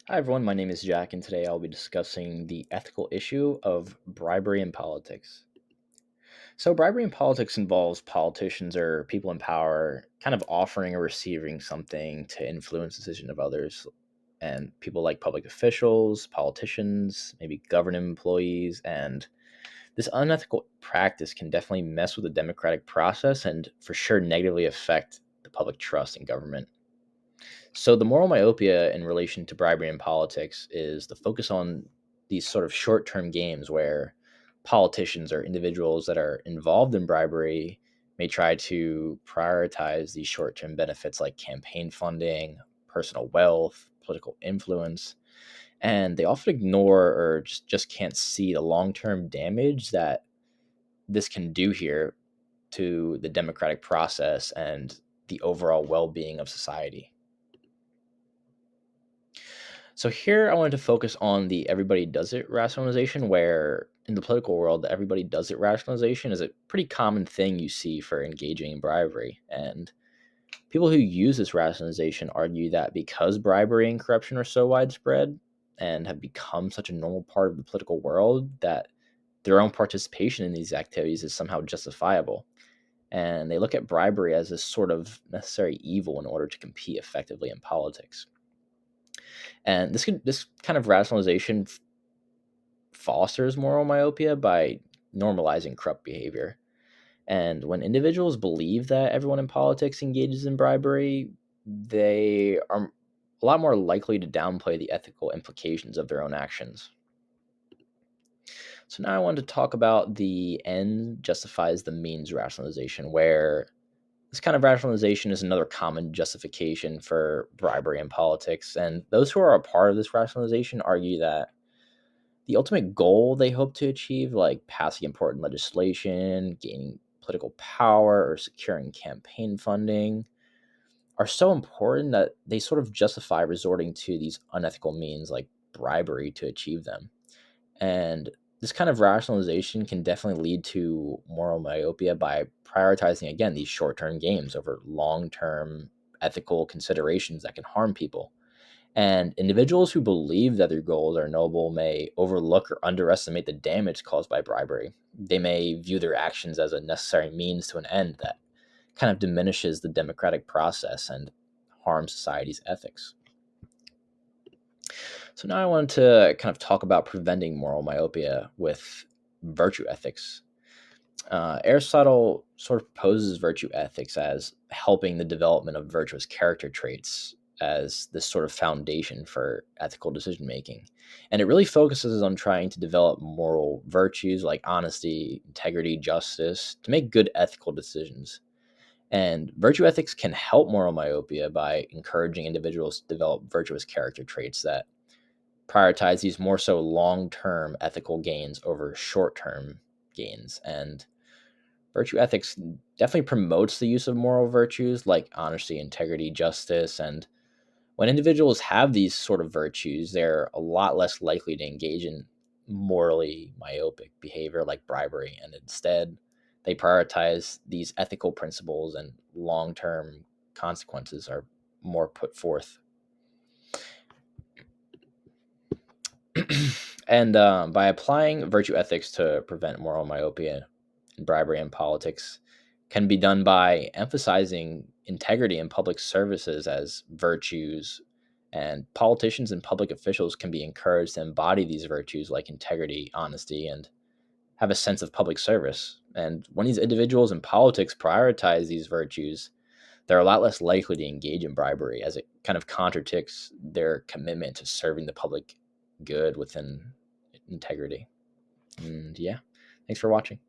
Hi, everyone. My name is Jack, and today I'll be discussing the ethical issue of bribery in politics. So, bribery in politics involves politicians or people in power kind of offering or receiving something to influence the decision of others. And people like public officials, politicians, maybe government employees. And this unethical practice can definitely mess with the democratic process and for sure negatively affect the public trust in government. So the moral myopia in relation to bribery in politics is the focus on these sort of short-term games where politicians or individuals that are involved in bribery may try to prioritize these short-term benefits like campaign funding, personal wealth, political influence, and they often ignore or just can't see the long-term damage that this can do here to the democratic process and the overall well-being of society. So here I wanted to focus on the everybody does it rationalization, where in the political world, the everybody does it rationalization is a pretty common thing you see for engaging in bribery. And people who use this rationalization argue that because bribery and corruption are so widespread and have become such a normal part of the political world, that their own participation in these activities is somehow justifiable. And they look at bribery as this sort of necessary evil in order to compete effectively in politics. And this kind of rationalization fosters moral myopia by normalizing corrupt behavior. And when individuals believe that everyone in politics engages in bribery, they are a lot more likely to downplay the ethical implications of their own actions. So now I want to talk about the end justifies the means rationalization, where this kind of rationalization is another common justification for bribery in politics. And those who are a part of this rationalization argue that the ultimate goal they hope to achieve, like passing important legislation, gaining political power, or securing campaign funding, are so important that they sort of justify resorting to these unethical means like bribery to achieve them. And this kind of rationalization can definitely lead to moral myopia by prioritizing, again, these short term gains over long term ethical considerations that can harm people. And individuals who believe that their goals are noble may overlook or underestimate the damage caused by bribery. They may view their actions as a necessary means to an end that kind of diminishes the democratic process and harms society's ethics. So now I wanted to kind of talk about preventing moral myopia with virtue ethics. Aristotle sort of proposes virtue ethics as helping the development of virtuous character traits as this sort of foundation for ethical decision making. And it really focuses on trying to develop moral virtues like honesty, integrity, justice to make good ethical decisions. And virtue ethics can help moral myopia by encouraging individuals to develop virtuous character traits that prioritize these more so long term ethical gains over short term gains. And virtue ethics definitely promotes the use of moral virtues like honesty, integrity, justice. And when individuals have these sort of virtues, they're a lot less likely to engage in morally myopic behavior like bribery. And instead, they prioritize these ethical principles and long term consequences are more put forth. And by applying virtue ethics to prevent moral myopia and bribery in politics can be done by emphasizing integrity in public services as virtues, and politicians and public officials can be encouraged to embody these virtues like integrity, honesty, and have a sense of public service. And when these individuals in politics prioritize these virtues, they're a lot less likely to engage in bribery as it kind of contradicts their commitment to serving the public good within integrity. And yeah, thanks for watching.